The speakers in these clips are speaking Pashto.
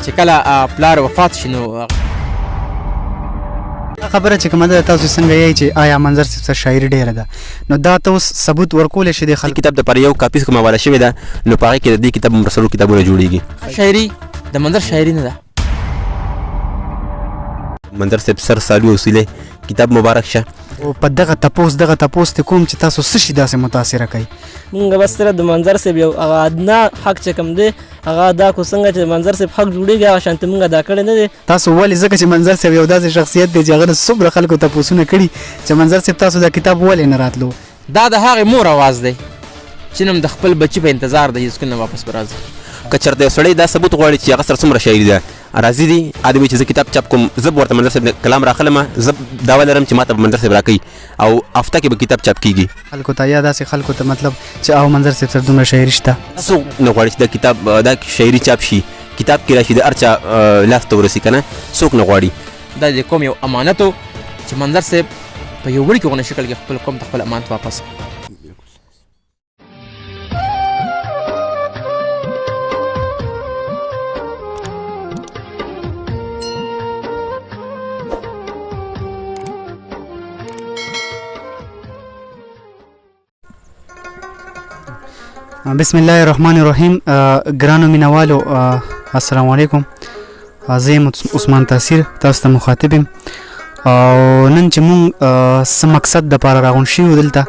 چې کله پلار وفات شي نو خبره چې کومه ده تاسو څنګه یې چې آیا منظر صاحب شاعري ډیره ده نو دا ته اوس ثبوت ورکول شي د خلک کتاب د پر یو کاپیس کومه والا شوی ده نو پاره کې د دې کتاب مرسلو کتابونه جوړیږي شاعري د منظر شاعري نه ده منظر صاحب سر سالو وسیله کتاب مبارک شه او په دغه تپوس ته کوم چې تاسو څه شي داسې متاثره کوي مونږ بس سره د منظر صاحب یو هغه ادنا حق چې کوم دی هغه دا کو څنګه چې منظر صاحب حق جوړیږي هغه شانت مونږ دا کړی نه دی تاسو ولې ځکه چې منظر صاحب یو داسې شخصیت دی چې هغه څومره خلکو تپوسونه کړي چې منظر صاحب تاسو دا کتاب ولې نه راتلو دا د هغې مور اواز دی چې نن د خپل بچي په انتظار دی چې سکون واپس راځي که چېرته یو سړی دا ثبوت غواړي چې هغه سره څومره شاعري ده راضي دي ادمي چې زه کتاب چاپ کوم زه به ورته منظر صاحب کلام راخلم زه دعوه لرم چې ماته منظر صاحب راکوي او هفته کې به کتاب چاپ کیږي خلکو ته یا داسې خلکو ته مطلب چې او منظر صاحب سره دومره شاعري شته څوک نه غواړي چې دا کتاب دا شاعري چاپ شي کتاب کې راشي د هر چا لاس ته ورسي که نه څوک نه غواړي دا د کوم یو امانت و چې منظر صاحب په یو وړي کې غونې شکل کې خپل قوم ته خپل امانت واپس بسم الله الرحمن الرحیم ګرانو مینوالو السلام علیکم زه یم عثمان تاثیر تاسو ته مخاطب یم او نن چې مونږ څه مقصد دپاره راغونډ شوي دلته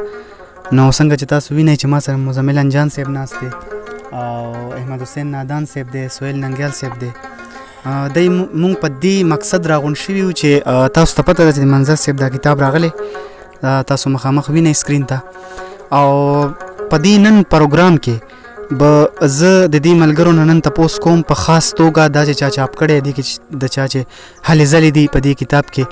نو څنګه چې تاسو وینئ چې ما سره مزمل انجان صاحب ناست دی او احمد حسین نادان صاحب دی سهیل ننګیال صاحب دی دی مونږ په دې مقصد راغونډ شوي یو چې تاسو ته پته ده چې منظر صاحب دا کتاب راغلی تاسو مخامخ وینئ سکرین ته او په دې نن پروګرام کې به زه د دې ملګرو نه نن تپوس کوم په خاص توګه دا چې چا چاپ کړی دی د چا چې هلې ځلې دي په دې کتاب کې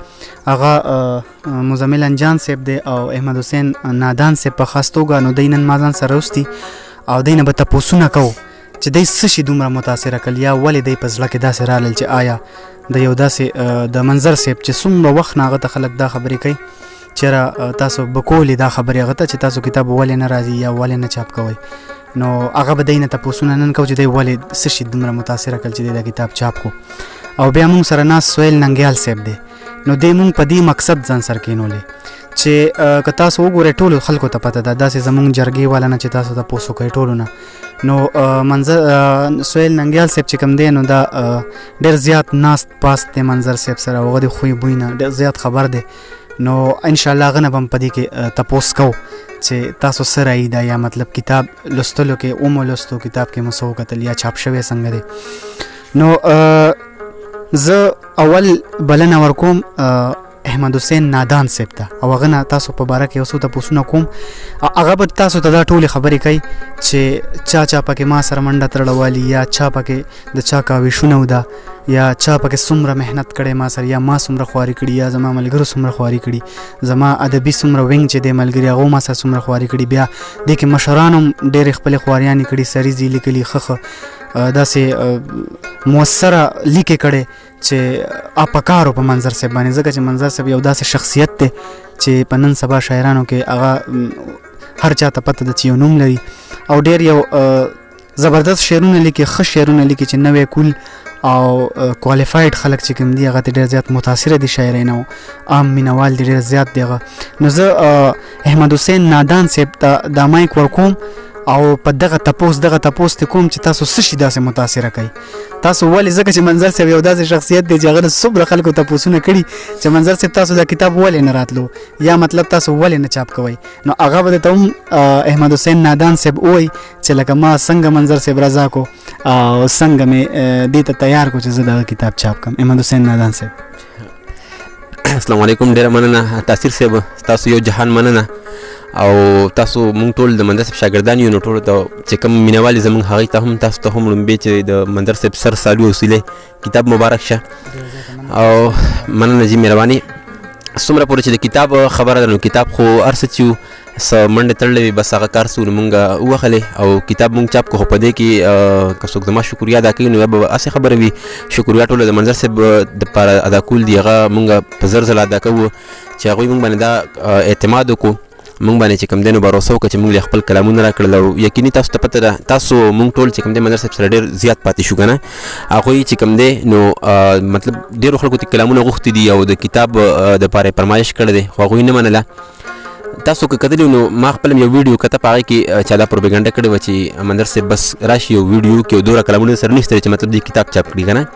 هغه مزمل انجان صاحب دی او احمد حسین نادان صاحب په خاص توګه نو دی نن ما ځان سره راوستي او دی نه به تپوسونه کوو چې دی څه شي دومره متاثره کړل یا ولې دی په زړه کې داسې رالل چې آیا د یو داسې د منظر صاحب چې څومره وخت نه هغه ته خلک دا خبرې کوي چېرې تاسو به کولې دا خبرې هغه ته چې تاسو کتاب ولې نه راځي یا ولې نه چاپ کوئ نو هغه به دی نه تپوسونه نن کوو چې دی ولې څه شي دومره متاثره کړل چې دی دا کتاب چاپ کو او بیا موږ سره ناست سهیل ننګیال صاحب دی نو دی موږ په دې مقصد ځان سر کېنولې چې که تاسو وګورئ ټولو خلکو ته پته ده داسې زموږ جرګې والا نه چې تاسو تپوس وکړئ ټولو نه نو منظر سهیل ننګیال صاحب چې کوم دی نو دا ډېر زیات ناست پاست دی منظر صاحب سره هغه د خوی بوی نه ډېر زیات خبر دی نو انشاءالله هغه نه به هم په دې کې تپوس کوو چې تاسو څه رایي ده یا مطلب کتاب لوستلو کې مو لوستو کتاب کې مو څه وکتل یا چاپ شوی څنګه دی نو زه اول بلنه ورکوم احمد حسین نادان صاحب ته او هغه نه تاسو په باره کې یو څو تپوسونه کوم هغه به تاسو ته دا ټولې خبرې کوي چې چا پکې ما سره منډه تړله والي یا چا پکې د چا کاوشونه وده یا چا پکې څومره محنت کړی ما سره یا ما څومره خواري کړي یا زما ملګرو څومره خواري کړي زما ادبي څومره وینګ چې دی ملګري هغو ما سره څومره خواري کړي بیا دې کې مشرانو هم ډېرې خپلې خواریانې کړي سریزې لیکلي ښه داسې مؤثره لیکې کړې چې پکارو په منظر صاحب باندې ځکه چې منظر صاحب یو داسې شخصیت دی چې په نن سبا شاعرانو کې هغه هر چا ته پته ده چې یو نوم لري او ډېر یو زبردست شعرونه لیکي ښه شعرونه لیکي چې نوی کول او کوالیفاید خلک چې کوم دي هغه ته ډېر زیات متاثره دي شاعرۍ نه عام مینوال دي ډېر زیات دی هغه نو زه احمد حسین نادان صاحب ته دا مایک ورکوم او په دغه تپوس ته کوم چې تاسو څه شي داسې متاثره کوي تاسو ولې ځکه چې منظر صاحب یو داسې شخصیت دی چې هغه څومره خلکو تپوسونه کړي چې منظر صاحب تاسو دا کتاب ولې نه راتلو یا مطلب تاسو ولې نه چاپ کوئ نو هغه به درته هم احمد حسین نادان صاحب ووایي چې لکه ما څنګه منظر صاحب رضا کو او څنګه مې دې ته تیار کو چې زه دغه کتاب چاپ کړم احمد حسین نادان صاحب السلام علیکم ډېره مننه تاثیر صاحب تاسو یو جهان مننه او تاسو مونږ ټول د منظر صاحب شاګردان یو نو ټولو ته چې کوم مینوال زموږ هغوی ته هم تاسو ته هم لومبې چې د منظر صاحب سر سالو وسیلې کتاب مبارک شه او مننه جي مهرباني څومره پورې چې د کتاب خبره ده نو کتاب خو هر څه چې څه منډې تړلې وي بس هغه کار سو نو مونږ ووهلې او کتاب مونږ چاپ کړو خو په دې کې که څوک زما شکریا ادا کوي نو یا به هسې خبره وي شکریا ټوله د منظر صاحب دپاره ادا کول دي هغه مونږ په زر ځله ادا کوو چې هغوی مونږ باندې دا اعتماد وکړو مونږ باندې چې کوم دی نو باروسه وکړه چې مونږ له خپل کلامونه راکړل او یقیني تاسو ته پته ده تاسو مونږ ټول چې کوم دی منظر صاحب سره ډېر زیات پاتې شو که نه هغوی چې کوم دی نو مطلب ډېرو خلکو ته کلامونه غوښتي دي او د کتاب دپاره یې فرمایش کړی دی خو هغوی نه منله تاسو که کتلی نو ما خپل یو ویډیو کته په هغې کې چا دا پروپیګنډه کړې وه چې منظر صاحب بس راشي یو ویډیو کې دومره کلامونه سره نشته چې مطلب دې کتاب چاپ کړي که نه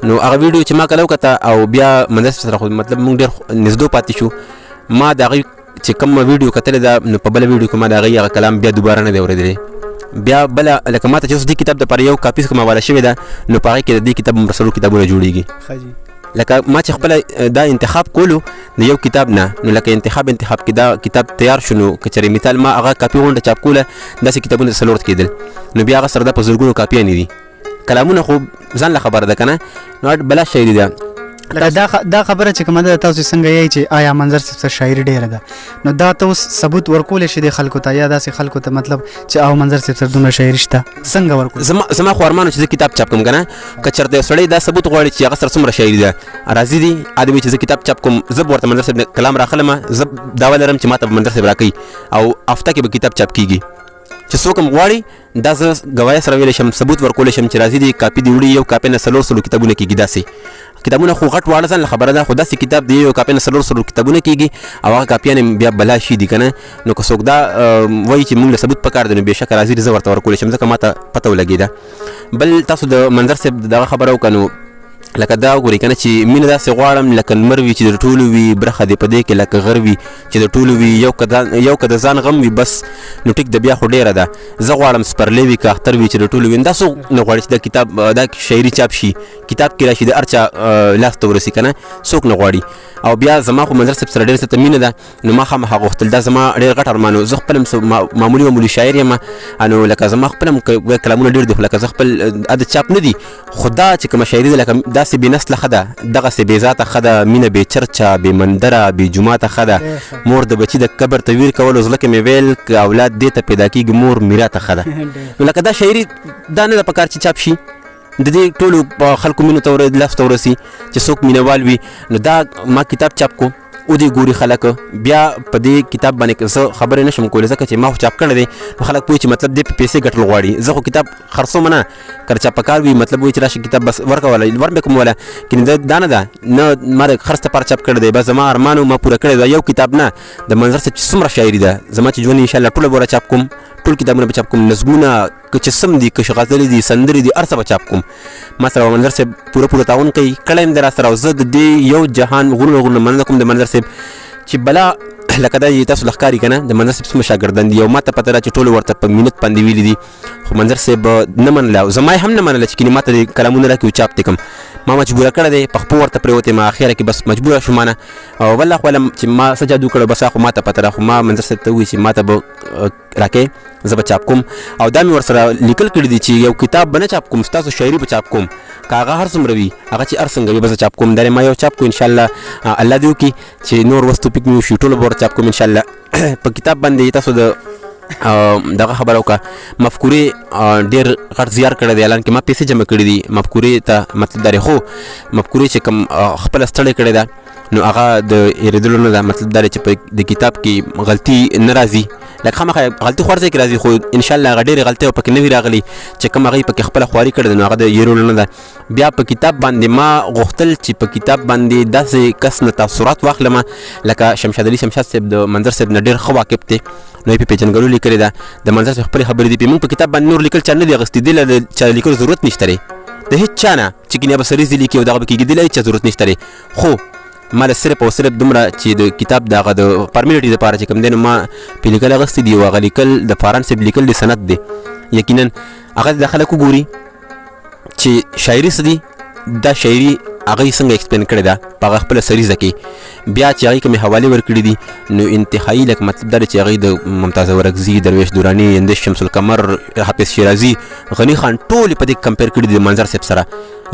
نو هغه ویډیو چې ما کله وکته او بیا منظر صاحب سره خو مطلب مونږ ډېر نږدې پاتې شو ما د هغې چې کوم ویډیو کتلې ده نو په بله ویډیو کې ما د هغې هغه کلام بیا دوباره نه دی اورېدلی بیا بله لکه ما ته چې اوس دې کتاب دپاره یو کاپي کومه حواله شوې ده نو په هغې کې د دې کتاب مرسلو کتابونه جوړېږي لکه ما چې خپله دا انتخاب کولو د یو کتاب نه نو لکه انتخاب کې دا کتاب تیار شو نو که چېرې مثال ما هغه کاپي غونډه چاپ کوله داسې کتابونه څلور کېدل نو بیا هغه سره دا په زرګونو کاپیانې دي کلامونه خو ځان له خبره ده که نه نو بلا شاعري ده دا خبره چې کومه ده تاسو څنګه یې چې آیا منظر صاحب سره شاعري ډېره ده نو دا ته اوس ثبوت ورکولی شي د خلکو ته یا داسې خلکو ته مطلب چې او منظر صاحب سره دومره شاعري شته څنګه ورکول زما خو ارمان چې زه کتاب چاپ کوم که نه که چېرته یو سړی دا ثبوت غواړي چې هغه سره څومره شاعري ده راضي دي ادوي چې زه کتاب چاپ کوم زه به ورته منظر صاحب کلام راخلم زه دعوه لرم چې ما ته به منظر صاحب راکوي او هفته کې به کتاب چاپ کېږي چې څوک هم غواړي دا زه ګوایا سره ویلی شم ثبوت ورکولی شم چې راځي دي کاپي دې وړي یو کاپي نه 400 کتابونه کېږي داسې کتابونه خو غټ واړه ځان له خبره ده خو داسې کتاب دی یو کاپي نه 400 کتابونه کېږي او هغه کاپیان بیا بلا شي دي که نه نو که څوک دا وایي چې موږ له ثبوت پکار دی نو بېشکه راځي زه ورته ورکولی شم ځکه ما ته پته ولګېده بل تاسو د منظر صاحب دغه خبره وکړه نو لکه دا وګورئ که نه چې مینه داسې غواړم لکه لمر وي چې د ټولو وي برخه دې په دې کې لکه غر وي چې د ټولو وي یو که د ځان غم وي بس نو ټیک د بیا خو ډېره ده زه غواړم سپرلی وي که اختر وي چې د ټولو وي دا څوک نه غواړي چې دا کتاب دا شاعري چاپ شي کتاب کې راشي د هر چا لاس ته ورسي که نه څوک نه غواړي او بیا زما خو منظر صاحب سره ډېر زیاته مینه ده نو ما خامخا غوښتل دا زما ډېر غټ ارمان و زه خپل هم معمولي شاعر یم نو لکه زما خپل هم کلامونه ډېر دي خو لکه زه خپل عادت چاپ نه دي خو دا چې کومه شاعري ده لکه داسې بې نسله ښه ده دغسې بې ذاته ښه ده مینه بې چرچه بې مندره بې جوماته ښه ده مور د بچي د قبر ته ویر کولو زړه کې مې ویل که اولاد دې ته پیدا کېږي مور میراته ښه ده نو لکه دا شاعري دا نه ده پکار چې چاپ شي د دې ټولو خلکو مینو ته لاس ته ورسي چې څوک مینهوال وي نو دا ما کتاب چاپ کو او دې ګوري خلک بیا په دې کتاب باندې زه خبرې نشم کولی ځکه چې ما خو چاپ کړی دی نو خلک پوهېږي چې مطلب دې په پیسې ګټل غواړي زه خو کتاب خرڅوم نه که چا په کار وي مطلب وایي چې راشي کتاب بس ورکوله وربې کوم وله کینې دا نه ده نه ما د خرڅ دپاره چاپ کړی دی بس زما ارمان ما پوره کړی دی یو کتاب نه د منظر صاحب چې څومره شاعري ده زما چې ژوند انشاءالله ټوله به چاپ کوم ټول کتابونه به چاپ کوم نظمونه که چې سم دي که غزلې دي سندرې دي هر څه به چاپ کوم ما سره منظر صاحب پوره تعاون کوي کړی یم دی را سره او زه د دې یو جهان غرونه مننه کوم د منظر صاحب چې بلا لکه دا تاسو لښکاري که نه د منظر صاحب څومره شاګردان دي او ما ته پته ده چې ټولو ورته په مینت باندې ویلي دي خو منظر صاحب نه منله او زما یې هم نه منله چې کینې ما ته د کلامونه راکړي چاپ دې کړم ما مجبوره کړی دی په خپو ورته پرېوتی ما اخره کې بس مجبوره شوم نه او والله خو علم چې ما څه جادو کړی بس خو ما ته پته ده خو ما منظر صاحب ته ووایي چې ما ته به راکې زه به چاپ کوم او دا مې ورسره لیکل کړي دي چې یو کتاب به نه چاپ کوم ستاسو شاعري به چاپ کوم که هغه هر څومره وي هغه چې هر څنګه وي به زه چاپ کوم دا ما یو چاپ کو انشاءالله الله دې وکړي چې نور وس توفیق مې وشي ټوله به ور چاپ کوم انشاءالله په کتاب باندې تاسو د دغه خبره وکړه مفکورې ډېر غټ زیار کړی دی الان کې ما پیسې جمع کړي دي مفکورې ته مطلب دا خو مفکورې چې کوم خپله ستړی کړی ده نو هغه د هېرېدلو نه ده مطلب دا دی چې په د کتاب کې غلطي نه راځي لکه خامخا غلطي خو هر ځای کې راځي خو انشاءالله هغه ډېرې غلطۍ پکې نه وي راغلي چې کوم هغه یې پکې خپله خواري کړې ده نو هغه د هېرولو نه ده بیا په کتاب باندې ما غوښتل چې په کتاب باندې داسې کس نه تاثرات واخلم لکه شمشاد علي شمشاد صاحب د منظر صاحب نه ډېر ښه واقف دی نو یې په پېژنګلو لیکلې ده د منظر صاحب خپلې خبرې دي موږ په کتاب باندې نور لیکل چا نه دي اخیستي دې له د چا لیکلو ضرورت نشته دی د هېڅ چا نه چې کینیا به سریزې لیکي او دغه به کېږي دې له هېڅ چا ضرورت نشته دی خو ما له صرف او صرف دومره چې د کتاب دغه د فارمیلټي دپاره چې کوم دی نو ما پې لیکل اخیستي دي او هغه لیکل د فاران صاحب لیکل د سند دی یقینا هغه د خلک وګوري چې شاعري څه دي دا شاعري هغه یې څنګه ایکسپلین کړې ده په هغه خپله سریزه کې بیا چې هغې کومې حوالې ورکړي دي نو انتهایي لکه مطلب دا دی چې هغې د ممتاز اورکزي درویش دوراني اندیش شمس القمر حافظ شیرازي غني خان ټولې په دې کمپیر کړي دي د منظر صاحب سره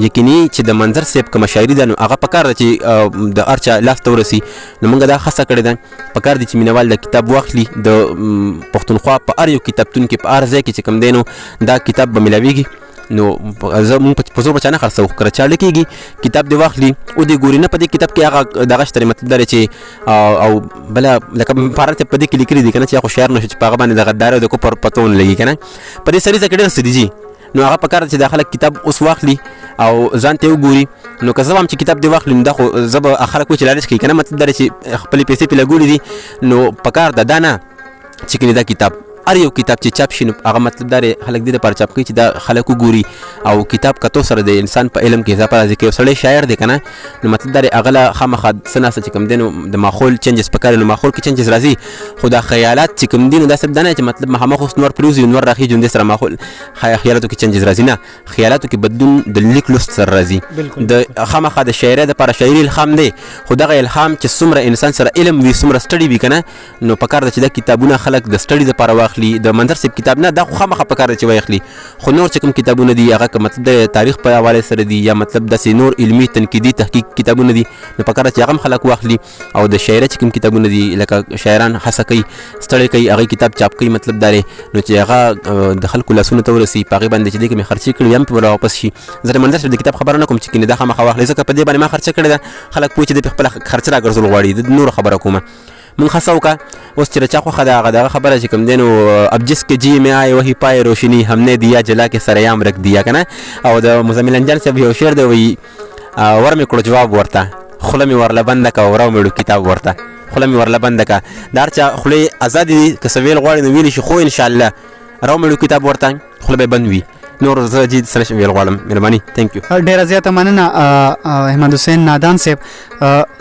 یقیني چې د منظر صاحب کومه شاعري ده نو هغه پکار ده چې د هر چا لاس ته ورسي نو موږ دا هڅه کړې ده پکار دي چې مینهوال د کتاب واخلي د پښتونخوا په هر یو کتابتون کې په هر ځای کې چې کوم دی نو دا کتاب به میلاویږي نو زه مونږ په زور بچا نه خرڅو کړه چا لیکيږي کتاب دی واخلي او دی ګوري نه په دې کتاب کې هغه دغه شته مطلب دا چې او بل لکه فارته په دې کې لیکلي دي کنه چې خو شعر نشي چې په هغه باندې دغه دار او د کوپر پتون لګي کنه په دې سړي ځکه ډېر سديجي نو هغه په کار چې داخله کتاب اوس واخلي او ځان ته وګوري نو که زه هم چې کتاب دی واخلم دا خو زه به اخر کوم چې لارښ کوي کنه مطلب دا چې خپل پیسې په لګولې دي نو په کار د دانا چې کله دا کتاب ار یو کتاب چې چاپ شي نو هغه مطلب دا خلک دې لپاره چاپ کوي چې دا خلک وګوري او کتاب کتو سره د انسان په علم کې اضافه راځي کې سړی شاعر دی کنه نو مطلب دا هغه خامخا سناسه چې کوم دینو د ماحول چینجز پکاره نو ماحول کې چینجز راځي خو دا خیالات چې کوم دینو دا سب دنه چې مطلب مخامخ اوس نور پروزي نور راخي جون د سره ماحول خیالاتو کې چینجز راځي نه خیالاتو کې بدلون د لیک لوست سره راځي د خامخا د شاعر د لپاره شاعري الهام دی خو دغه الهام چې څومره انسان سره علم وي څومره سټډي وي کنه نو پکاره چې د کتابونه خلک د سټډي لپاره واخلي د منظر کتاب نه دا خو خامخا په کار چې وایخلي خو نور چې کوم کتابونه دي هغه مطلب د تاریخ په حواله سره دي یا مطلب د نور علمي تنقیدي تحقیق کتابونه دي نو په کار چې هغه خلک واخلي او د شاعر چې کوم کتابونه دي لکه شاعران هڅه کوي ستړي کوي هغه کتاب چاپ کوي مطلب دا نو چې هغه د خلکو لاسونه ته ورسي په هغه باندې چې دغه خرچې کړي هم په واپس شي زه منځ د کتاب خبره نه کوم چې کنه دا خامخا واخلي ځکه په دې باندې ما خرچه کړي دا خلک پوه چې د خپل خرچه راګرځول غواړي د نور خبره کومه من خاصه وکا اوس چې چا خو خدای خبره چې کوم دینو اب جس کې جی میں آئے وہی پائے روشنی ہم نے دیا جلا کے سریام رکھ دیا کنه او د مزمل انجان سے یو شعر دی وی ور می کړو جواب ورته خله می ورله بند کا ورو مړو کتاب ورته خله می ورله بند کا دارچا خله آزادی کسویل غواړي نو ویل شي خو ان شاء الله راو مړو کتاب ورته خله به بند وی نور زه جدي سره ویل غواړم مهرباني ثانک یو ډیر زیاته مننه احمد حسین نادان صاحب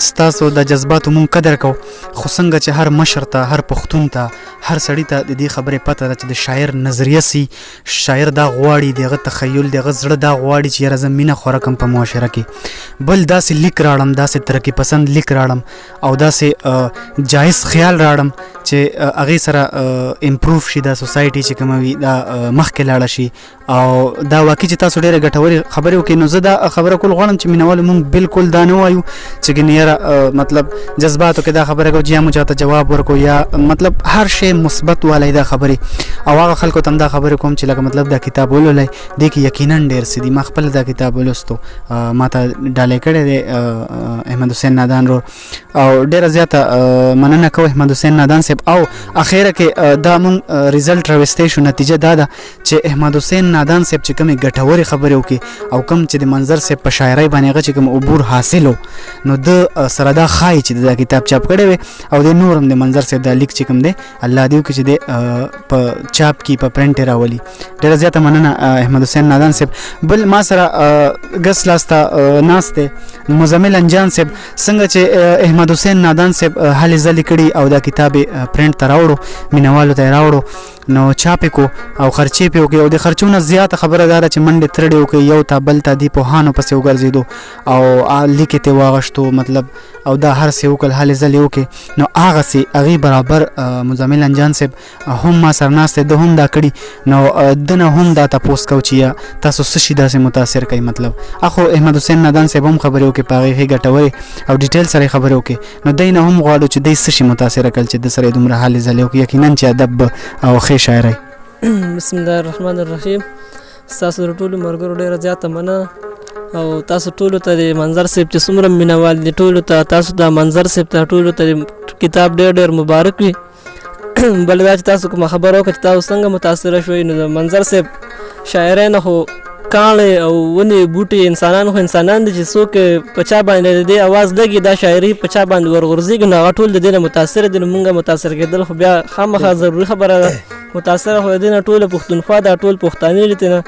ستاسو د جذباتو مون قدر کو خو څنګه چې هر مشر ته هر پښتون ته هر سړی ته د دې خبرې پته ده چې د شاعر نظریه سي شاعر دا غواړي دغه تخیل دغه زړه دا غواړي چې یاره زمينه خورکم په معاشره کې بل داسې لیک راړم داسې ترقی پسند لیک راړم او داسې جایز خیال راړم چې هغه سره امپروف شي د سوسایټي چې کوموي دا مخکې لاړ شي او دا واقعي چې تاسو ډېره ګټورې خبرې وکړئ نو زه دا خبره کول غواړم چې مینوالو مونږ بالکل دا نه وایو چې ګنې یاره مطلب جذباتو کې دا خبره کوو چې یا مو چاته جواب ورکو یا مطلب هر شی مثبت والی دا خبرې او هغه خلکو ته هم دا خبرې کوم چې لکه مطلب دا کتاب ولولئ دې کې یقینا ډېر څه دي ما خپل دا کتاب ولوستو ما ته ډالۍ کړی دی احمد حسین نادان رو او ډېره زیاته مننه کوو احمد حسین نادان صاحب او اخیره کې دا مونږ ریزلټ راوستی شو نتیجه دا ده چې احمد حسین نادان صاحب چې کومې ګټورې خبرې وکړي او کوم چې د منظر صاحب په شاعرۍ باندې هغه چې کوم عبور حاصل نو د سره دا ښایي چې دا کتاب چاپ کړی وي او د نور هم د منظر صاحب دا لیک چې کوم دی الله دې وکړي چې د په چاپ کې په پرنټ راولي ډېره زیاته مننه احمد حسین نادان صاحب بل ما سره ګس لاسته ناست دی مزمل انجان صاحب څنګه چې احمد حسین نادان صاحب هلې ځلې کړي او دا کتاب پرنټ ته راوړو مینوالو ته راوړو نو چاپ کو او خرچې په وکي او د خرچونو زیاته خبره دار چې منډه ترډي وکي یو تا بل تا دی په هانو پسې وګرځیدو او لیکته واغشتو مطلب او دا هر څه وکړ حال زلی وکي نو هغه سي اغي برابر مزمل انجان صاحب هم ما سرناسته د هم دا کړي نو دنه هم دا تاسو کو چې تاسو سشي داسې متاثر کوي مطلب اخو احمد حسین نادان صاحب هم خبرې وکي پاغي هي ګټوي او ډیټیل سره خبرې وکي نو دینه هم غواړو چې د سشي متاثر کړي چې د سره دومره حال زلی وکي یقینا چې ادب او شاعري بسم الله الرحمن الرحیم تاسو ټول مرګرو ډیره زیاته مننه او تاسو ټول ته د منظر صاحب چې څومره مینوال دي ټول ته تاسو د منظر صاحب ته ټول ته کتاب ډېر مبارک وي بل دا چې تاسو کوم خبرو کې تاسو څنګه متاثر شوي نو د منظر صاحب شاعرانه هو کاڼې او ونې بوټي انسانان خو انسانان دي چې څوک په چا باندې د اواز لګي دا شاعري په چا باندې ورغورځېږي نو هغه ټول د دې نه متاثر دي نو مونږ متاثر کېدل خو بیا خامخا ضروري خبره ده متاثره خو دې نه ټوله پښتونخوا دا ټول پښتانه دي نه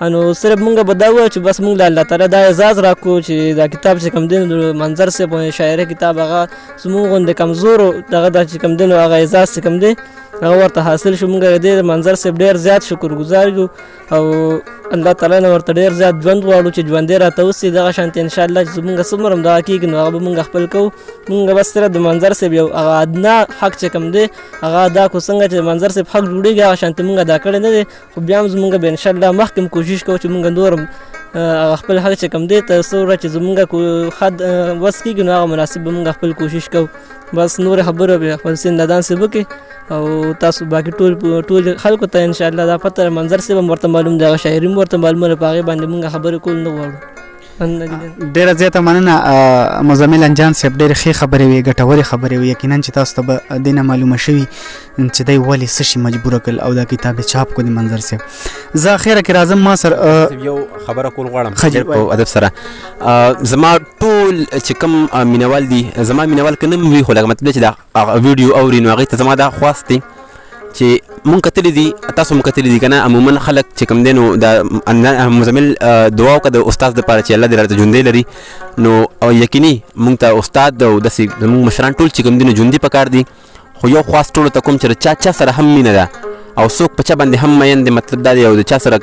انو صرف مونږ به دا وایو چې بس مونږ الله تعالی دا اعزاز راکو چې دا کتاب چې کم دین منظر صاحب شاعري کتاب هغه زموږ غوندې کمزور دغه دا چې کم دین هغه اعزاز چې کم دی هغه ورته حاصل شو مونږ دې منظر صاحب ډېر زیات شکر گزار یو او الله تعالی نه ورته ډېر زیات ژوند غواړو چې ژوندې راته اوسي دغه شانتي ان شاء الله چې مونږ څومره هم دغه کېږي نو هغه به مونږ خپل کوو مونږ بس صرف د منظر صاحب یو هغه ادنا حق چې کم دی هغه ادا کو څنګه چې منظر صاحب حق جوړېږي هغه شانتي مونږ ادا کړی نه دی خو بیا هم زمونږ به ان شاء الله مخکې کوشش کوو چې مونږ نور خپل هغه چې کوم دی تر څو چې زمونږ حد وس کېږي نو هغه مناسب به مونږ خپل کوشش کوو. بس نور خبره به خپل سندادان صاحب وکړي او تاسو باقي ټول خلکو ته انشاءالله دا پته منظر صاحب هم ورته معلوم دی، هغه شاعري هم ورته معلومه ده، په هغې باندې مونږ خبرې کول نه غواړو. ډیره زیاته مننه مزمل انجان صاحب، ډېرې ښې خبرې وې، ګټورې خبرې وې. یقینا چې تاسو ته به دې نه معلومه شوي چې دی ولې څه شي مجبوره کړل او دا کتاب یې چاپ کړو د منظر صاحب. زه اخره کې راځم، ما سره یو خبره کول غواړم په ادب سره. زما ټول چې کوم مینوال دي، زما مینوال که نه وي خو لکه مطلب چې دا ویډیو اوري نو هغوی ته زما دا خواست دی چې مونږ کتلی دي، تاسو هم کتلی دي که نه، عموما خلک چې کوم دی نو دا مزمل دعا وکړه د استاد دپاره چې الله دې راته ژوندی لري. نو یقیني مونږ ته استاد او داسې زمونږ مشران ټول چې کوم دي نو ژوندي پکار دي. خو یو خواست ټولو ته کوم چې چا سره هم مینه ده او څوک په چا باندې هم مین دی، مطلب دا دی او د چا سره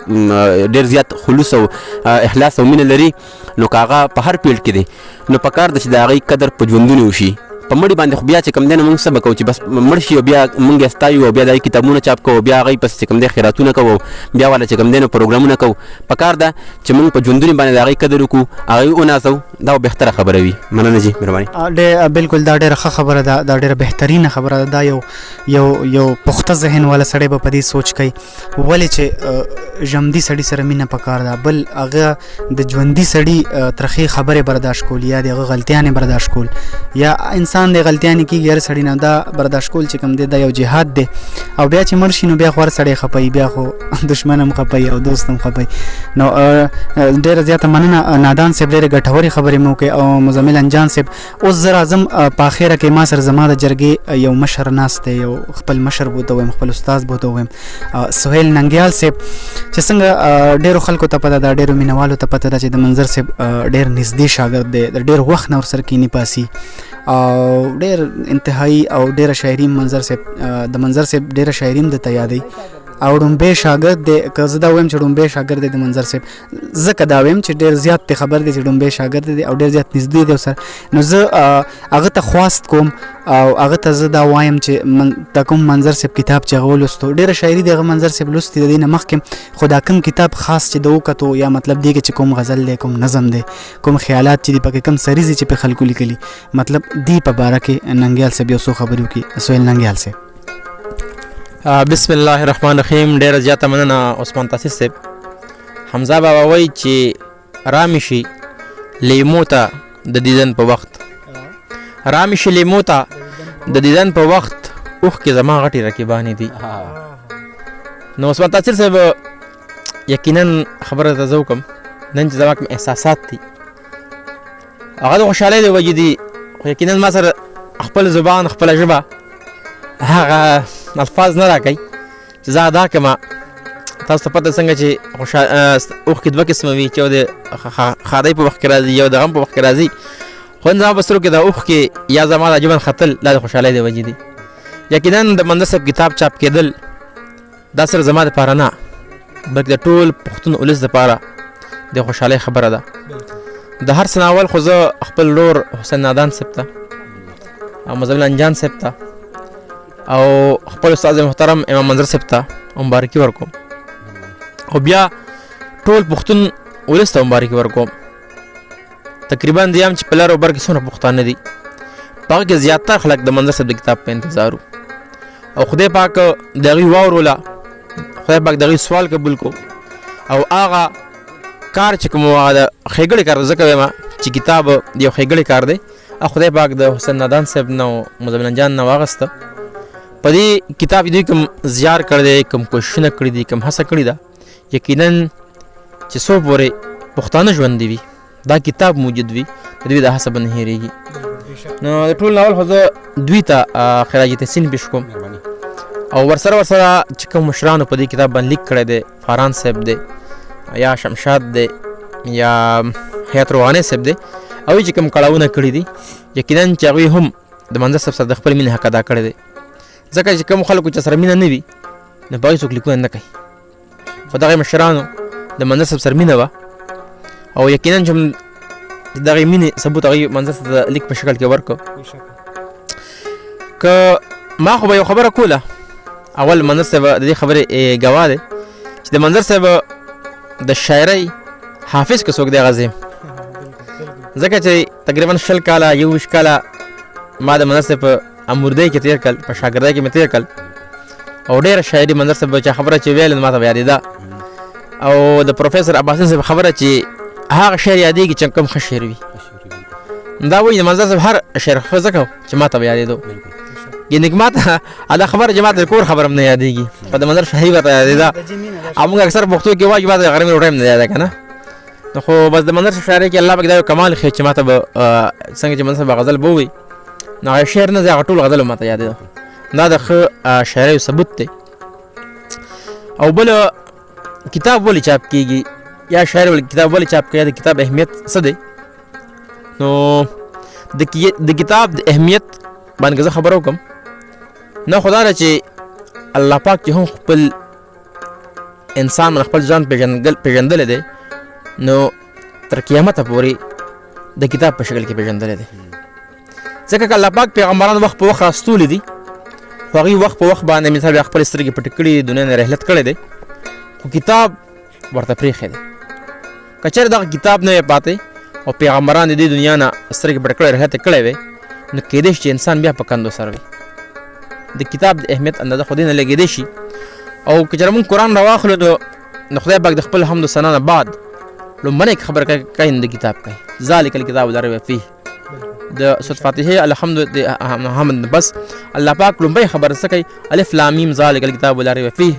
ډېر زیات خلوص او اخلاص او مینه لري نو که هغه په هر فیلډ کې دی نو پکار ده چې د هغوی قدر په ژوندونې وشي. په مړي باندې خو بیا چې کوم دی نو مونږ څه به کوو چې بس مړ شي او بیا مونږ یې ستایو او بیا د هغوی کتابونه چاپ کوو، بیا هغوی پس چې کوم دی خیراتونه کوو، بیا والا چې کوم دی نو پروګرامونه کوو. پکار ده چې مونږ په ژوندونې باندې د هغوی قدر وکړو، هغوی ونازو، دا به بهتره خبره وي. مننه جي، مهرباني. بالکل دا ډېره ښه خبره ده، دا ډېره بهترینه خبره ده. دا یو پخته ذهن والا سړی به په دې سوچ کوي ولې چې ژوندي سړي سره مینه پکار ده، بل هغه د ژوندي سړي ترخې خبرې برداشت کول یا د هغه غلطیانې برداشت کول یا انسان د غلطیانې کېږي هر سړي نه، دا برداشت کول چې کوم دی دا یو جهاد دی. او بیا چې مړ شي نو بیا خو هر سړی خپوي، بیا خو دشمن هم خپوي او دوست هم خپوي. نو ډېره زیاته مننه نادان صاحب، ډېرې ګټورې خبرې مو وکړې. او مزمل انجان صاحب، اوس زه راځم په اخره کې ما سره زما د جرګې یو مشر ناست دی، یو خپل مشر به ورته ووایم، خپل استاد به ورته ووایم، سهیل ننګیال صاحب چې څنګه ډېرو خلکو ته پته ده، ډېرو مینوالو ته پته ده چې د منظر صاحب ډېر نږدې شاګرد دی، د ډېر وخت نه ورسره کینی پاسي او ډېر انتهایی او ډېره شاعري منظر صاحب د منظر صاحب ډېره شاعري هم درته یادوي او ډومبی شاګرد دی. که زه دا وایم چې ډومبی شاګرد دی د منظر صاحب، ځکه دا وایم چې ډېر زیات خبر دی چې ډومبی شاګرد دی او ډېر زیات نږدې دی ورسره. نو زه هغه ته خواست کوم او هغه ته زه دا وایم چې د کوم منظر صاحب کتاب چې هغه ولوستو، ډېره شاعري د هغه منظر صاحب لوستې د دې نه مخکې، خو دا کوم کتاب خاص چې د وکتو یا مطلب دی چې کوم غزل دی، کوم نظم دی، کوم خیالات چې دي پکې، کوم سریزې چې په خلکو لیکلي، مطلب دی په باره کې ننګیال صاحب یو څو خبرې وکړي. سهیل ننګیال صاحب. بسم الله الرحمن الرحیم. ډېره زیاته مننه عثمان تاسیر صاحب. حمزه بابا وایي چې رامې شي لیمو ته د دیدن په وخت، رامې شي لیمو ته د دیدن په وخت، اوښکې زما غټې رقیبانې دي. نو عثمان تاسیر صاحب یقینا خبره ته زه وکړم، نن چې زما کوم احساسات دي هغه د خوشحالۍ د وجې دي، خو یقینا ما سره خپل زبان خپله ژبه هغه الفاظ نه راکوي چې زه ادا کړم. تاسو ته پته څنګه چې اوښکې دوه قسمه وي، چې یو د ښادۍ په وخت کې راځي، یو د غم په وخت کې راځي. خو زما په سترګو کې د اوښکې یا زما د ژوند ختل دا د خوشحالۍ د وجې دي. یقینا د منظر صاحب کتاب چاپ کېدل دا صرف زما دپاره نه بلکې د ټول پښتون ولس دپاره د خوشحالۍ خبره ده. د هر څه نه اول خو زه خپل ورور حسین نادان صاحب ته او مزمل انجان صاحب ته او خپل استاد محترم امام منظر صاحب ته مبارکي ورکوم، او بیا ټول پښتون ولس ته مبارکي ورکوم. تقریبا د یم چې په لر او بر کې څومره پښتانه دي په هغه کې زیاتره خلک د منظر صاحب د کتاب په انتظار وو او خدای پاک د هغوی واوروله، خدای پاک د هغوی سوال قبول کو او هغه کار چې کوم د ښېګړې کار ځکه وایم چې کتاب یو ښېګړې کار دی او خدای پاک د حسین نادان صاحب نه او مزمل انجان نه واغسته. په دې کتاب دوی کوم زیار کړی دی، کوم کوششونه کړي دي، کوم هڅه کړې ده، یقینا چې څو پورې پښتانه ژوندي وي دا کتاب موجود وي د دوی د هڅه به نه هېرېږي. نو د ټول ناول خو زه دوی ته خراج تحسین پیش کوم او ورسره چې کوم مشرانو په دې کتاب باندې لیک کړی دی، فاران صاحب دی یا شمشاد دی یا حیات روحاني صاحب دی، هغوی چې کوم کړاوونه کړي دي یقینا چې هغوی هم د منظر صاحب سره د خپل مینې حق ادا کړی دی. ځکه چې کوم خلکو چې سره مینه نه وي نو په هغوی څوک لیکونه نه کوي، خو دغې مشرانو د منظر صاحب سره مینه وه او یقینا چې د دغې مینې ثبوت هغوی منظر صاحب د لیک په شکل کې ورکړو. که ما خو به یو خبره کوله، اول منظر صاحب د دې خبرې ګواه دی چې د منظر صاحب د شاعرۍ حافظ که څوک دی غزي ځکه چې تقریبا 20 کاله 21 کاله ما د منظر صاحب په اموردی کې تیر کړل په شاګردۍ کې مې تیر کړل او ډېره شاعري منظر صاحب چې خبره چې ویل ما ته یادېده او د پروفیسور عباسین صاحب خبره چې هغه شعر یادېږي چې کوم ښه شعر وي دا وایي د منظر صاحب هر شعر ښه ځکه چې ما ته یادېدو یعنې ما ته دا خبره چې ما ته د کور خبره هم نه یادېږي خو د منظر شاهي ورته یادېده او موږ اکثر پښتو کې وایو ما ته د غرمې ډوډۍ هم نه یاده که نه نو خو بس د منظر صاحب شاعرۍ کې الله پاک دا یو کمال ښیي چې ما ته به څنګه چې منظر صاحب غزل به ووایي نو هغه شعر نه دی هغه ټول غزل ما ته یادېده دا د ښه شاعرۍ ثبوت دی او بل کتاب ولې چاپ کیږي یا شاعر ولې کتاب ولې چاپ کوي د کتاب اهمیت څه دی نو د کتاب د اهمیت باندې زه خبره وکړم نه خو دا ده چې الله پاک چې هم خپل انسان من خپل ځان پېژندلی دی نو تر قیامته پورې د کتاب په شکل کې پېژندلی دی ځکه که الله پاک پیغمبران وخت په وخت راستولی دي خو هغوی وخت په وخت باندې مثال خپلې سترګې پټې کړي دي دنیا نه رحلت کړی دی خو کتاب ورته پرېښی دی که چېرې دغه کتاب نه وی پاتې او پیغمبران د دې دنیا نه سترګې پټې کړی رحلت یې کړی وی نو کېدای شي چې انسان بیا په کندو سره وي د کتاب د اهمیت اندازه خو دې نه لګېدی شي او که چېرې مونږ قرآن راواخلو نو خدای پاک د خپل حمد و ثنا نه بعد لومبنۍ خبره کوي د کتاب کوي ذلک الکتاب لا ریب فیه د سورة فاتحه الحمد حمد بس الله پاک لومبۍ خبره څه کوي الف لام میم ذلک الکتاب لا ریب فیه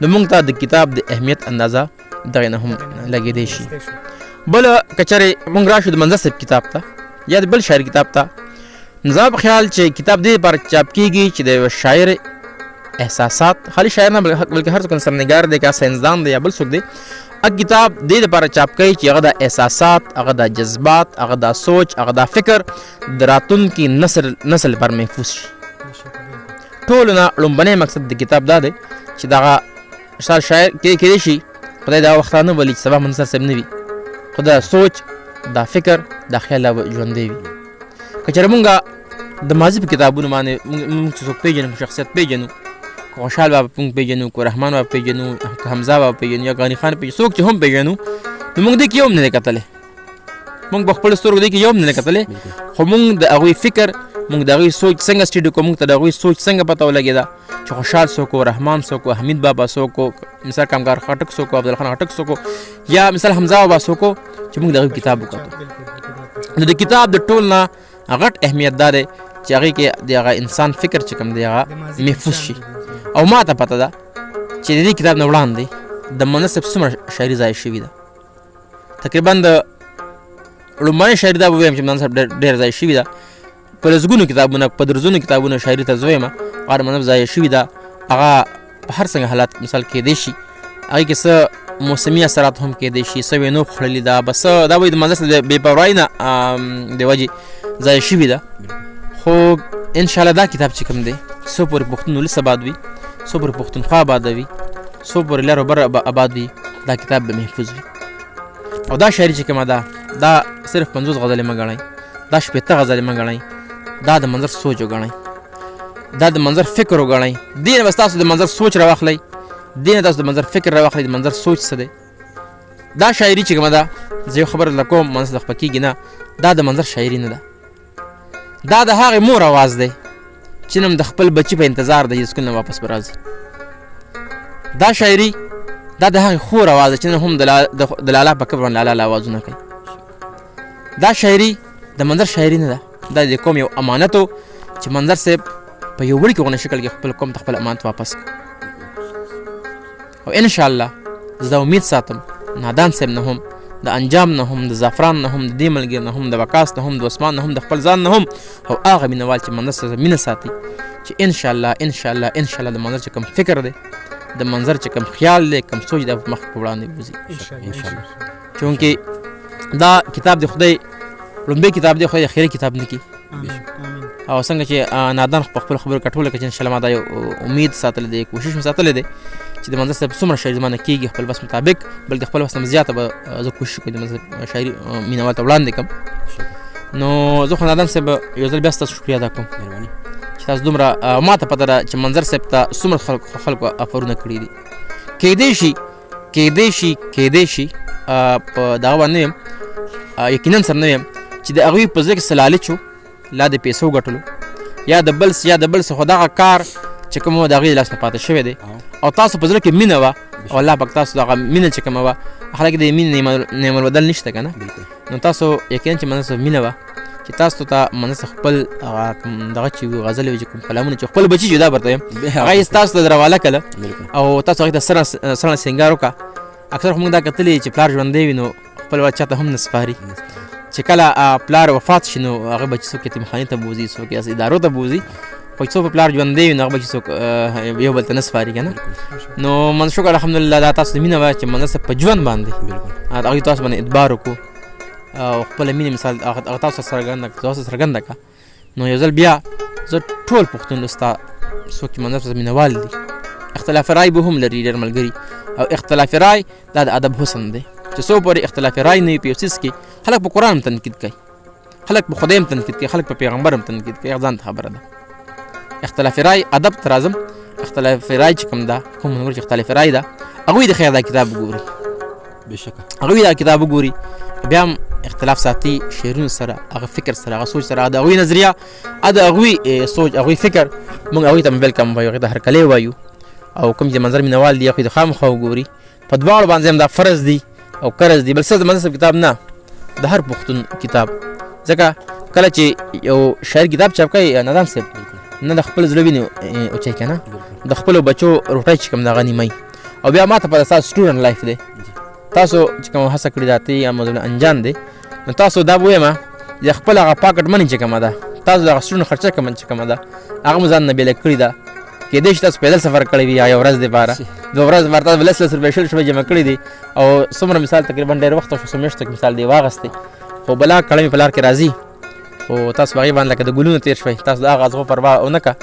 نو مونږ ته د کتاب د اهمیت اندازه دغې نه هم لګېدی شي بله که چېرې مونږ راشو د منظر صاحب کتاب ته یا د بل شاعر کتاب ته نو زما په خیال چې کتاب دې لپاره چاپ کېږي چې د یوه شاعر احساسات خالي شاعر نه بلکې هر څوک نثرنګار دی که ساینسدان دی یا بل څوک دی هغه کتاب دې لپاره چاپ کوي چې هغه د احساسات هغه د جذبات هغه د سوچ هغه د فکر د راتلونکي نسل لپاره محفوظ شي ټولو نه لومبنی مقصد د کتاب دا دی چې دغه شاعر کېدای شي خدای دا وخت نه ولي چې سبا منظر صاحب نه وي خو دا سوچ دا فکر دا خیال به ژوندی وي که چېرې مونږ د ماضي په کتابونو باندې مونږ څوک پېژنو شخصیت پېژنو که خوشحال بابا مونږ پېژنو که رحمان بابا پېژنو که حمزه بابا پېژنو یا غني خان پېژنو څوک چې هم پېژنو نو مونږ دې کې یو هم نه دی کتلی مونږ په خپلو سترګو دې کې یو هم نه دی کتلی خو مونږ د هغوی فکر مونږ د هغوی سوچ څنګه سټډي کوو مونږ ته د هغوی سوچ څنګه پته ولګېده چې خوشحال څوک و رحمان څوک و حمید بابا څوک و مثال کامګار خټک څوک و عبدالخان خټک څوک و یا مثال حمزه بابا څوک و چې مونږ د هغوی کتاب وکتو نو د کتاب د ټول نه غټ اهمیت دا دی چې هغې کې د هغه انسان فکر چې کوم دی هغه محفوظ شي او ما ته پته ده چې د دې کتاب نه وړاندې د منظر صاحب څومره شاعري ضایع شوې ده تقریبا د لومړنۍ شاعري دا به ووایم چې منظر صاحب ډېره ضایع شوې ده په لسګونو کتابونه په درزونو کتابونه شاعري ته زه وایم هغه منظر ضایع شوې ده هغه په هر څنګه حالات مثال کېدی شي هغې کې څه موسمي اثرات هم کېدی شي څه وینو خوړلي ده بس دا وایي د منظر صاحب د بېپروایۍ نه د وجې ضایع شوې ده خو انشاءالله دا کتاب چې کوم دی څو پورې پښتون ولس آباد وي څو پورې پښتونخوا آباده وي څو پورې لر و بر آباد وي دا کتاب به محفوظ وي او دا شاعري چې کومه ده دا صرف 50 غزلې مه ګڼئ دا 80 غزلې مه ګڼئ دا د منظر سوچ وګڼئ دا د منظر فکر وګڼئ دې نه بس تاسو د منظر سوچ راواخلئ دې نه تاسو د منظر فکر راواخلئ د منظر سوچ څه دی دا شاعري چې کومه ده زه یو خبره درله کوم منظر خفه کېږي نه دا د منظر شاعري نه ده دا د هغې مور اواز دی چې نن د خپل بچي په انتظار دی چې سکول نه واپس به راځي دا شاعري دا د هغې خور اواز دی چې نن هم د لالا په قبر باندې لالا اوازونه کوي دا شاعري د منظر شاعري نه ده دا د قوم یو امانت و چې منظر صاحب په یو وړوکي غونې شکل کې خپل قوم ته خپل امانت واپس کړ او انشاءالله زه دا امید ساتم نادان صاحب نه هم د انجام نه هم د زعفران نه هم د دې ملګري نه هم د وقاص نه هم د عثمان نه هم د خپل ځان نه هم او هغه مینوال چې منظر سره مینه ساتي چې انشاءالله د منظر چې کوم فکر دی د منظر چې کوم خیال دی کوم سوچ دی مخ په وړاندې وځي انشاءالله چونکې دا کتاب د خدای لومبی کتاب دی خدای خیري کتاب نه کی او څنګه چې نادان په خپل خبرو کټوله کې چې انشاءالله ما دا یو امید ساتل دی کوشش مې ساتل دی چې د منظر صاحب څومره شاعري زما نه کېږي خپل بس مطابق بلکې خپل وس نه زیاته به زه کوشش کوم د منظر شاعري مینوال ته وړاندې کړم نو زه خو نادان صاحب یو ځل بیا ستاسو شکریه ادا کوم چې تاسو دومره ما ته پته ده چې منظر صاحب ته څومره خلکو افرونه کړي دي کېدی شي په دغه باندې یم یقینا سره نه یم چې د هغوی په زړه کې څه لالچ و لا د پیسو ګټلو یا د بل څه خو دغه کار چې کوم و د هغوی د لاس نه پاتې شوی دی او تاسو په زړه کې مینه وه او الله پاک تاسو دغه مینه چې کومه وه هغه کې د مینې نعم البدل نشته که نه نو تاسو یقینا چې منځ مینه وه چې تاسو ته منځ خپل دغه چې وي غزل وي چې کوم کلامونه چې خپل بچي جدا برته یم هغه یې ستاسو ته در حواله کړه او تاسو هغې ته سره سینګار وکړه اکثر خو موږ دا کتلي چې پلار ژوندی وي نو خپل بچا ته هم نه سپاري چې کله پلار وفات شي نو هغه بچي څوک یتیمخانې ته بوځي څوک ادارو ته بوځي خو څوک پلار ژوندی وي نو هغه بچي څوک یو بل ته نه سپاري که نه نو من شکر الحمدلله دا تاسو د مینه وه چې منځ په ژوند باندې هغوی تاسو باندې اعتبار وکړو او خپله مینې مثال هغه تاسو څرګنده کړه نو یو ځل بیا زه ټول پښتون ستا څوک چې منځ پسې مینهوال دي اختلاف رای به هم لري ډېر ملګري او اختلاف رای دا د ادب حسن دی چې څو پورې اختلاف رای نه وي په یو څیز کې خلک په قرآن هم تنقید کوي خلک په خدای هم تنقید کوي خلک په پیغمبر هم تنقید کوي ځان ته خبره ده اختلاف رای ادب ته راځم اختلاف رای چې کوم ده کوم ملګري چې اختلاف رای ده هغوی د خیر دا کتاب وګوري هغوی دا کتاب وګوري بیا هم اختلاف ساتي شعرونو سره هغه فکر سره هغه سوچ سره د هغوی نظریه د هغوی سوچ هغوی فکر موږ هغوی ته ویلکم وایو هغې ته هرکلی وایو او کوم چې منظر مینوال دي هغوی د خامخا وګوري په دواړو باندې هم دا فرض دی او قرض دی بل څه د منظر کتاب نه د هر پښتون کتاب ځکه کله چې یو شاعر کتاب چاپ کوي نادان صاحب نه د خپل زړه وینې اوچوي که نه د خپلو بچو روټۍ چې کوم د هغه نیموي او بیا ما ته په ستاسو سټوډنټ لایف دی تاسو چې کوم هڅه کړې ده ته یا موضوع انجام دی نو تاسو دا ووایم چې خپل هغه پاکټ منی چې کومه ده تاسو د هغه سټوډنټ خرچه چې کومه ده هغه مو ځان نه بېله کړې ده کېدای شي تاسو پیدل سفر کړی وي یا یو ورځ دپاره دوه ورځ دپاره تاسو لس روپۍ شل روپۍ جمع کړي دي او څومره مثال تقریبا ډېر وخت شو څو میاشتو کې مثال دی واغستی خو بلا کړه مې په لار کې راځي خو تاسو په هغې باندې لکه د ګلونو تېر شوئ تاسو د هغه ازغو پروا ونه کړه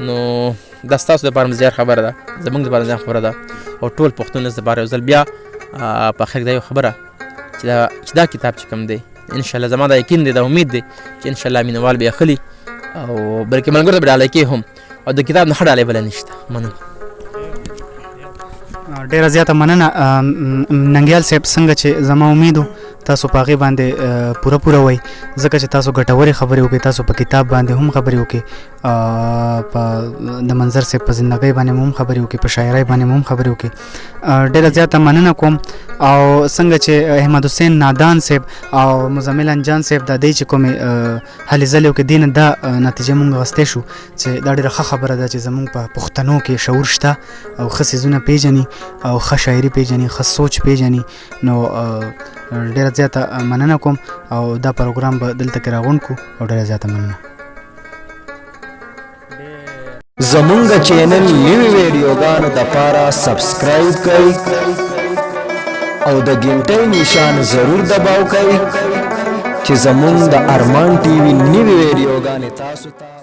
نو دا ستاسو دپاره زیار خبره ده زموږ دپاره زیار خبره ده او ټول پښتون نس دپاره یو ځل بیا په اخر دا یو خبره چې دا کتاب چې کوم دی انشاءالله زما دا یقین دی دا امید دی چې انشاءالله مینوال بیا اخلي او بلکې ملګرو ته به ډالۍ کوي هم او د کتاب نه ښه ډالۍ بله نشته مننه ډیره زیاته مننه ننګیال صاحب څنګه چې زما امید تاسو په هغې باندې پوره وای ځکه چې تاسو ګټورې خبرې وکړئ تاسو په کتاب باندې هم خبرې وکړئ په د منظر صاحب په زندګۍ باندې هم خبرې وکړئ په شاعرۍ باندې هم خبرې وکړئ ډیره زیاته مننه کوم او څنګه چې احمد حسین نادان صاحب او مزمل انجان صاحب د دې چې کومې هلې ځلې وکړې دې نه دا نتیجه مونږ اخیستی شو چې دا ډېره ښه خبره ده چې زمونږ په پښتنو کې شعور شته او ښه څیزونه پېژني او ښه شاعري پېژني ښه سوچ پېژني نو ډیره زیاته مننه کوم او دا پروګرام به دلته کې راغونډ کړو او ډیره زیاته مننه زمونږ چینل نوی ویډیوګانو دپاره سبسکرایب کړئ او د ګنټۍ نشان ضرور دباو کړئ چې زمونږ د ارمان ټي وي نوی ویډیوګانې تاسو ته